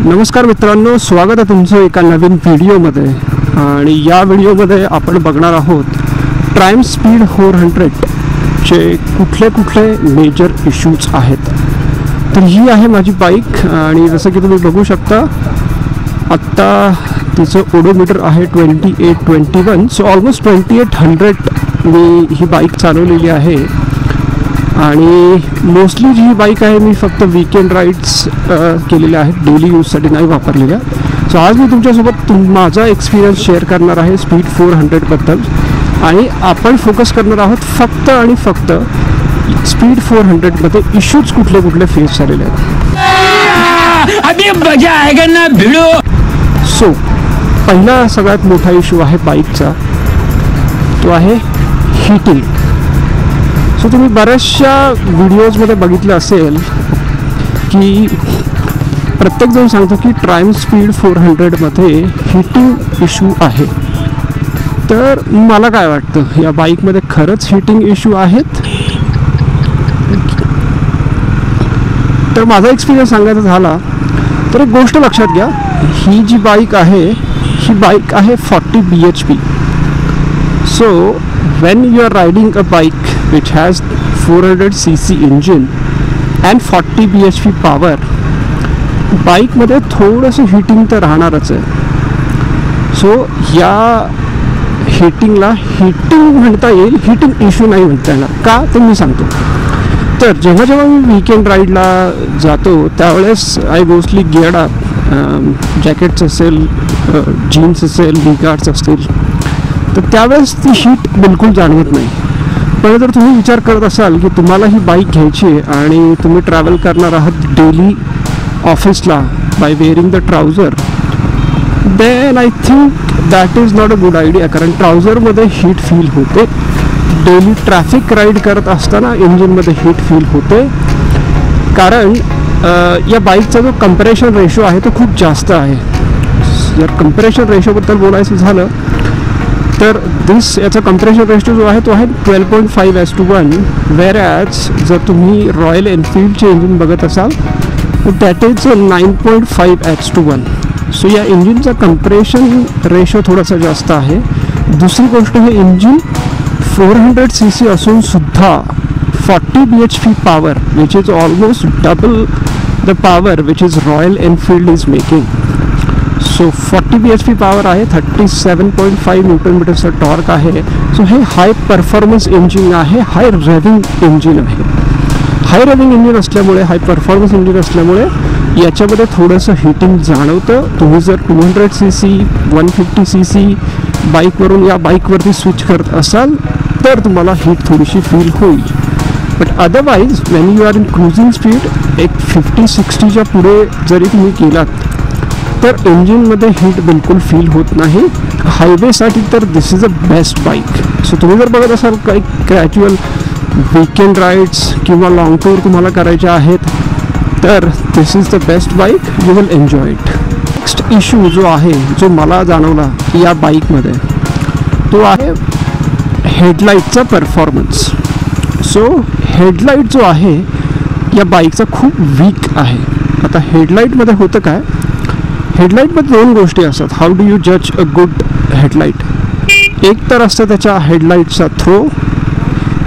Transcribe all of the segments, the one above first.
नमस्कार मित्रांनो, स्वागत आहे तुमचं एका नवीन व्हिडिओमध्ये. आणि या व्हिडिओमध्ये आपण बघणार आहोत ट्रायम्फ स्पीड 400 चे कुठले मेजर इश्यूज आहेत. तर ही आहे माझी बाईक आणि जसं की तुम्ही बघू शकता आत्ता तिचं ओडोमीटर आहे 2821. सो ऑलमोस्ट 2800 मी ही बाईक चालवलेली आहे. आणि मोस्टली जी ही बाईक आहे मी फक्त वीकेंड राईड्स केलेल्या आहेत, डेली यूजसाठी नाही वापरलेल्या. सो आज मी तुमच्यासोबत माझा एक्सपिरियन्स शेअर करणार आहे स्पीड 400बद्दल. आणि आपण फोकस करणार आहोत फक्त आणि फक्त स्पीड 400मध्ये इश्यूज कुठले फेस झालेले आहेत. अभी मजा आएगा ना भिड़ो. सो पहिला सगळ्यात मोठा इश्यू आहे बाईकचा, तो आहे हीटिंग. सो तुम्ही बऱ्याचशा व्हिडिओजमध्ये बघितलं असेल की प्रत्येकजण सांगतो की ट्रायम्फ स्पीड 400मध्ये हीटिंग इश्यू आहे. तर मला काय वाटतं, या बाईकमध्ये खरंच हीटिंग इश्यू आहेत? तर माझा एक्सपिरियन्स सांगायचा झाला तर एक गोष्ट लक्षात घ्या, ही जी बाईक आहे ही बाईक आहे 40 bhp. So when you are riding a bike which has 400cc engine and 40 bhp power, बाईकमध्ये थोडंसं हीटिंग तर राहणारच आहे. सो या हीटिंगला हीटिंग म्हणता येईल, हीटिंग इश्यू नाही म्हणता येणार. का ते मी सांगतो. तर जेव्हा मी वीकेंड राईडला जातो त्यावेळेस आय मोस्टली गिअर्ड अप, जॅकेट्स असेल, जीन्स असेल, नी गार्ड्स असतील, तर त्यावेळेस ती हीट बिलकुल जाणवत नाही. पण जर तुम्ही विचार करत असाल की तुम्हाला ही बाईक घ्यायची आहे आणि तुम्ही ट्रॅव्हल करणार आहात डेली ऑफिसला by wearing the trouser, then I think that is not a good idea. कारण ट्राउझरमध्ये हीट फील होते, डेली ट्रॅफिक राईड करत असताना इंजिनमध्ये हीट फील होते. कारण या बाईकचा जो कंपॅरेशन रेशो आहे तो खूप जास्त आहे. जर कंपॅरेशन रेशोबद्दल बोलायचं झालं तर याचा कंपॅरेशन रेशो जो आहे तो आहे 12.5:1. वेअर ॲज जर तुम्ही रॉयल एनफिल्डचे इंजिन बघत असाल तर दॅट इज 9.5:1. सो या इंजिनचा कंपॅरेशन रेशो थोडासा जास्त आहे. दुसरी गोष्ट, हे इंजिन 400cc असून सुद्धा 40 bhp power which is almost double the power which is royal Enfield is making. So 40 bhp power आहे, 37.5 न्यूटन टॉर्क आहे. सो हे हाय परफॉर्मन्स इंजिन आहे, हाय रेव्हिंग इंजिन आहे. हाय रेव्हिंग इंजिन असल्यामुळे, हाय परफॉर्मन्स इंजिन असल्यामुळे याच्यामध्ये थोडंसं हीटिंग जाणवतं. तुम्ही जर 200cc 150cc बाईकवरून या बाईकवरती स्विच करत असाल तर तुम्हाला हीट थोडीशी फील होईल. But otherwise when you are in cruising speed एक 50-60च्या पुढे जरी तुम्ही केलात तर इंजिनमध्ये हीट बिलकुल फील होत नाही. हायवेसाठी तर this is a best bike. So तुम्ही जर बघत असाल काही ग्रॅज्युअल वीकेंड राईड्स किंवा लाँग टूर तुम्हाला करायच्या आहेत तर this is the best bike, you will enjoy it. Next issue जो आहे, जो मला जाणवला या बाईकमध्ये, तो आहे हेडलाईटचा परफॉर्मन्स. सो हेडलाईट जो आहे या बाईकचा खूप वीक आहे. आता हेडलाईटमध्ये होतं काय, हेडलाईटमध्ये दोन गोष्टी असतात. हाऊ डू यू जज अ गुड हेडलाईट? एक तर असतं त्याच्या हेडलाईटचा थ्रो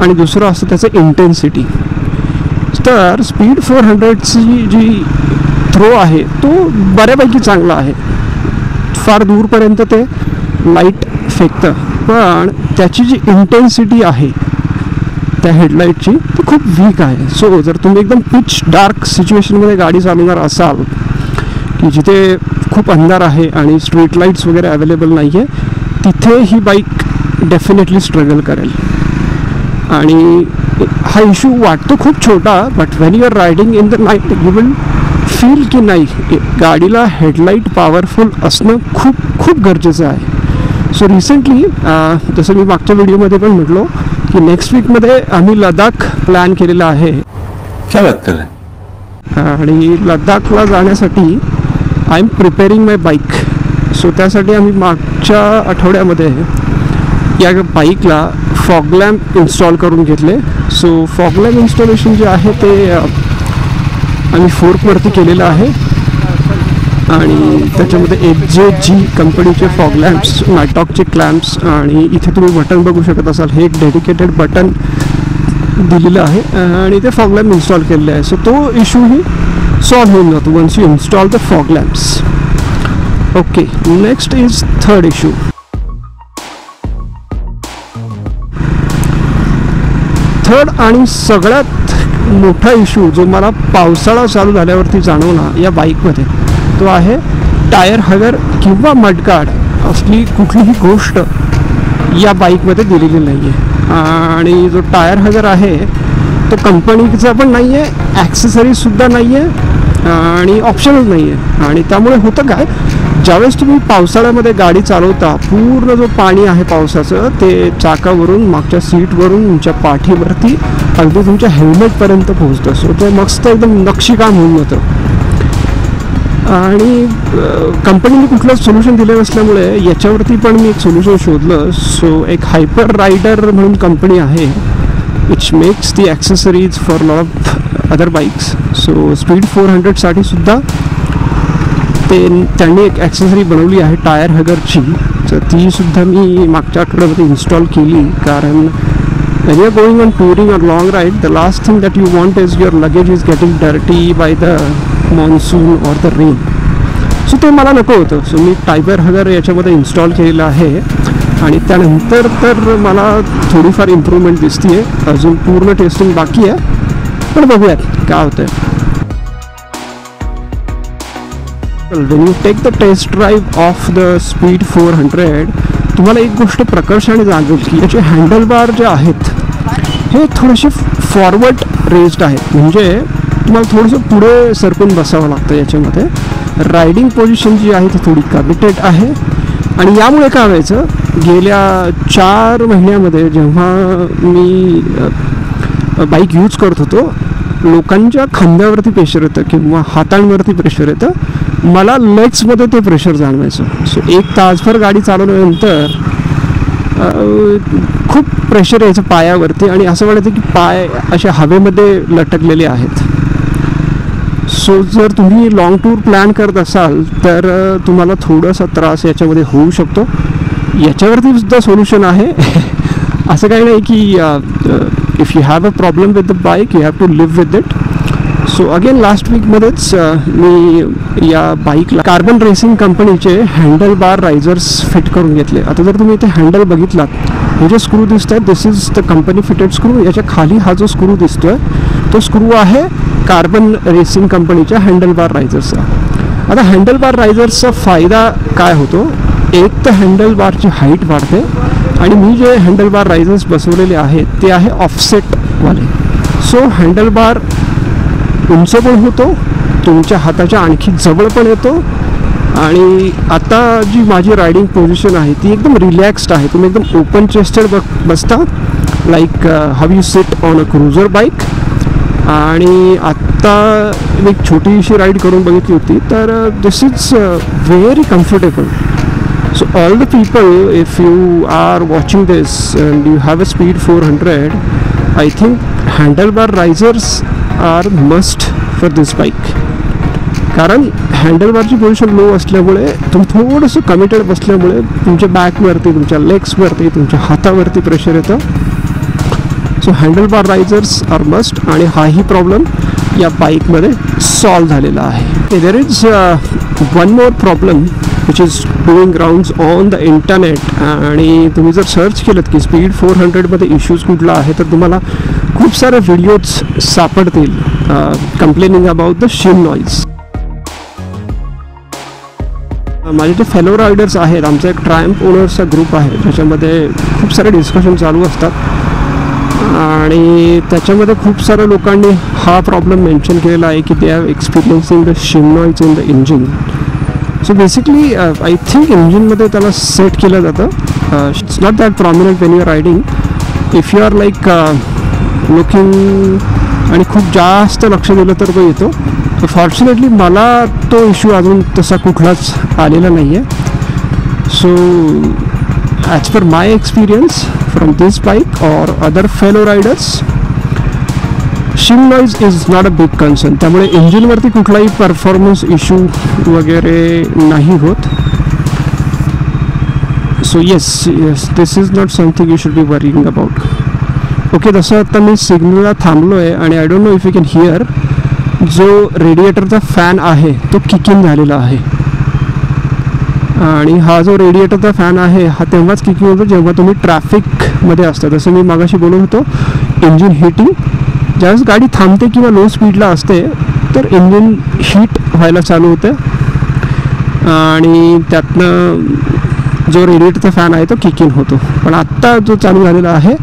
आणि दुसरं असतं त्याचं इंटेन्सिटी. तर स्पीड 400ची जी थ्रो आहे तो बऱ्यापैकी चांगला आहे, फार दूरपर्यंत ते लाईट फेकतं. पण त्याची जी इंटेन्सिटी आहे त्या हेडलाईटची ती खूप वीक आहे. सो जर तुम्ही एकदम पिच डार्क सिच्युएशनमध्ये गाडी चालवणार असाल की जिथे खूप अंधार आहे आणि स्ट्रीट लाईट्स वगैरे अवेलेबल नाही आहे, तिथे ही बाईक डेफिनेटली स्ट्रगल करेल. आणि हा इश्यू वाटतो खूप छोटा, but when you are riding in the night you will feel की नाही, गाडीला हेडलाईट पॉवरफुल असणं खूप खूप गरजेचं आहे. सो रिसेंटली जसं मी मागच्या व्हिडिओमध्ये पण म्हटलो की नेक्स्ट वीकमध्ये आम्ही लडाख प्लॅन केलेला आहे. क्या बात कर रहे हैं? आणि लडाखला जाण्यासाठी I am preparing my bike. So त्यासाठी आम्ही मागच्या आठवड्यामध्ये या बाईकला फॉग लॅम्प इन्स्टॉल करून घेतले. सो फॉग लॅम्प इन्स्टॉलेशन जे आहे ते आम्ही फोर्कवरती केलेलं आहे. आणि त्याच्यामध्ये HJG कंपनीचे फॉग लॅम्प्स, नायटॉकचे क्लॅम्प्स, आणि इथे तुम्ही बटन बघू शकत असाल, हे एक डेडिकेटेड बटन दिलेलं आहे आणि ते फॉग लॅम्प इन्स्टॉल केलेले आहे. सो तो इश्यूही सॉल्व्ह होऊन जातो once you install the fog lamps. Okay, next is third issue. Third आणि सगळ्यात मोठा इश्यू जो मला पावसाळा चालू झाल्यावरती जाणवला या बाईकमध्ये, तो आहे टायर हगर किंवा मडगार्ड असली कुठलीही गोष्ट या बाईकमध्ये दिलेली नाही आहे. आणि जो टायर हगर आहे तो कंपनीचा पण नाही आहे, ॲक्सेसरीजसुद्धा नाही आहे आणि ऑप्शनच नाही आहे. आणि त्यामुळे होतं काय, ज्यावेळेस तुम्ही पावसाळ्यामध्ये गाडी चालवता, पूर्ण जो पाणी आहे पावसाचं ते चाकावरून, मागच्या सीटवरून, तुमच्या पाठीवरती अगदी तुमच्या हेल्मेटपर्यंत पोहोचतं. सो ते मस्त एकदम नक्षीकाम होऊन जातं. आणि कंपनीने कुठलं सोल्युशन दिलं नसल्यामुळे याच्यावरती पण मी एक सोल्युशन शोधलं. सो एक हायपर रायडर म्हणून कंपनी आहे, which makes the accessories for lot of other bikes. So speed 400साठी सुद्धा त्यांनी एक ॲक्सेसरी बनवली आहे टायर हगरची. तर ती सुद्धा मी मागच्या आठवड्यामध्ये इन्स्टॉल केली, कारण when you're going on touring or long ride, the last thing that you want is your luggage is getting dirty by the monsoon or the rain. So ते मला नको होतं. सो मी टायर हगर याच्यामध्ये इन्स्टॉल केलेलं आहे आणि त्यानंतर तर मला थोडीफार इम्प्रूव्हमेंट दिसते आहे. अजून पूर्ण टेस्टिंग बाकी आहे, पण बघूयात काय होतं आहे. When you take the test drive of the Speed 400, तुम्हाला एक गोष्ट प्रकर्षाने जाणवेल की याचे हँडल बार जे आहेत हे थोडेसे फॉरवर्ड रेस्ड आहेत. म्हणजे तुम्हाला थोडंसं पुढे सरकून बसावं लागतं याच्यामध्ये. रायडिंग पोझिशन जी आहे ती थोडी कमिटेड आहे. आणि यामुळे काय व्हायचं, गेल्या 4 महिन्यामध्ये जेव्हा मी बाईक यूज करत होतो, लोकांच्या खांद्यावरती प्रेशर येतं किंवा हातांवरती प्रेशर येतं, मला लेग्समध्ये ते प्रेशर जाणवायचं. सो 1 तासभर गाडी चालवल्यानंतर खूप प्रेशर यायचं पायावरती आणि असं वाटायचं की पाय असे हवेमध्ये लटकलेले आहेत. सो जर तुम्ही लाँग टूर प्लॅन करत असाल तर तुम्हाला थोडासा त्रास याच्यामध्ये होऊ शकतो. याच्यावरती सुद्धा सोल्युशन आहे. असं काही नाही की if you have a problem with the bike you have to live with it. So again last वीकमध्येच मी या बाईकला कार्बन रेसिंग कंपनीचे हँडल बार रायझर्स फिट करून घेतले. आता जर तुम्ही इथे हँडल बघितलात, हे जे स्क्रू दिसत आहेत, this is the company fitted screw. याच्या खाली हा जो स्क्रू दिसतोय तो स्क्रू आहे कार्बन रेसिंग कंपनीच्या हँडल बार रायझर्सचा. आता हँडल बार रायझर्सचा फायदा काय होतो, एक तर हँडल बारची हाईट वाढते आणि मी जे हँडल बार रायझर्स बसवलेले आहेत ते आहे ऑफसेटवाले. सो हँडल बार उंच पण होतो, तुमच्या हाताच्या आणखी जवळ पण येतो. आणि आता जी माझी रायडिंग पोझिशन आहे ती एकदम रिलॅक्स्ड आहे. तुम्ही एकदम ओपन चेस्टेड बसता, like how you sit on a cruiser bike. आणि आत्ता मी एक छोटीशी राईड करून बघितली होती, तर this is very comfortable. So all the people, if you are watching this and you have a speed 400, I think handle bar risers are must for this bike. कारण हँडलबारची पोझिशन लो असल्यामुळे तुम्ही थोडंसं committed बसल्यामुळे तुमच्या बॅकवरती, तुमच्या लेग्सवरती, तुमच्या हातावरती प्रेशर येतं. So handlebar risers are must. आणि हाही प्रॉब्लेम या बाईकमध्ये सॉल्व झालेला आहे. There is one more problem which is doing rounds on the internet. आणि तुम्ही जर सर्च केलं की स्पीड 400मध्ये इश्यूज कुठला आहे, तर तुम्हाला खूप सारे व्हिडिओज सापडतील complaining about the shim noise. माझे जे फेलो रायडर्स आहेत, आमचा एक ट्रायम्फ ओनर्सचा ग्रुप आहे, त्याच्यामध्ये खूप सारे डिस्कशन चालू असतात आणि त्याच्यामध्ये खूप साऱ्या लोकांनी हा प्रॉब्लेम मेन्शन केलेला आहे की they have experiencing the shim noise in the engine. So basically I think इंजिनमध्ये त्याला सेट केलं जातं. It's not that prominent when you are riding. If you are like looking आणि खूप जास्त लक्ष दिलं तर तो येतो. फॉर्च्युनेटली मला तो इश्यू अजून तसा कुठलाच आलेला नाही आहे. So as per my experience from this bike और अदर फेलो रायडर्स, शिंग noise is not a big concern, त्यामुळे इंजिनवरती कुठलाही परफॉर्मन्स इश्यू वगैरे नाही होत. So yes this is not something you should be worrying about. Okay, तसं आता मी सिग्नलला थांबलो आहे आणि I don't know if you can hear, जो रेडिएटरचा फॅन आहे तो किक इन झालेला आहे. आणि हा जो रेडिएटरचा फॅन आहे हा तेव्हाच किकिंग होतो जेव्हा तुम्ही ट्रॅफिकमध्ये असता. जसं मी मागाशी बोलत होतो, इंजिन हिटिंग ज्यावेळेस गाडी थांबते किंवा लो स्पीडला असते तर इंजिन हीट व्हायला चालू होते आणि त्यातनं जो रेडिएटरचा फॅन आहे तो किक इन होतो. पण आत्ता जो चालू झालेला आहे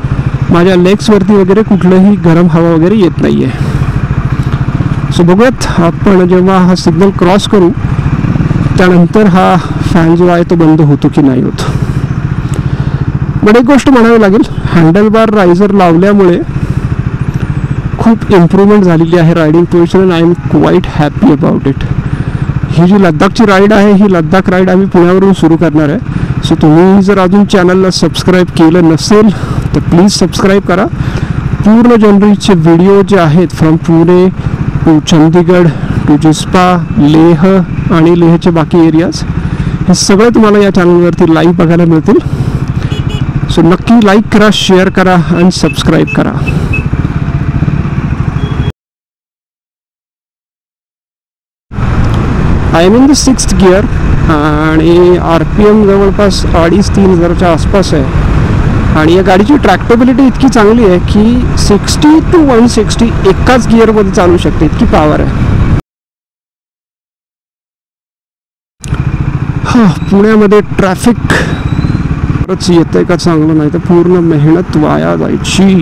माझ्या लेग्सवरती वगैरे कुठलंही गरम हवा वगैरे येत नाही आहे. सो बघूयात आपण जेव्हा हा सिग्नल क्रॉस करू त्यानंतर हा फॅन जो आहे तो बंद होतो की नाही होत. पण एक गोष्ट म्हणावी लागेल, हँडल बार रायझर लावल्यामुळे खूप इम्प्रूव्हमेंट झालेली आहे riding position. I am quite happy about it. ही जी लद्दाखची राईड आहे ही लद्दाख राईड आम्ही पुण्यावरून सुरू करणार आहे. सो तुम्ही जर अजून चॅनलला सबस्क्राईब केलं नसेल तर प्लीज सबस्क्राईब करा. पूर्ण जनवरीचे व्हिडिओ जे आहेत from Pune to Chandigarh to Jispa, Leh आणि लेहचे बाकी एरियाज, हे सगळं तुम्हाला या चॅनलवरती लाईव्ह बघायला मिळतील. सो नक्की लाईक करा, शेअर करा आणि सबस्क्राईब करा. I am in the 6th gear आणि RPM जवळपास 2,500-3,000च्या आसपास आहे. आणि या गाडीची ट्रॅक्टेबिलिटी इतकी चांगली आहे की 60 to 160 एकाच गिअरमध्ये चालू शकते, इतकी पॉवर आहे. हा, पुण्यामध्ये ट्रॅफिक येतंय का चांगलं, नाही तर पूर्ण मेहनत वाया जायची.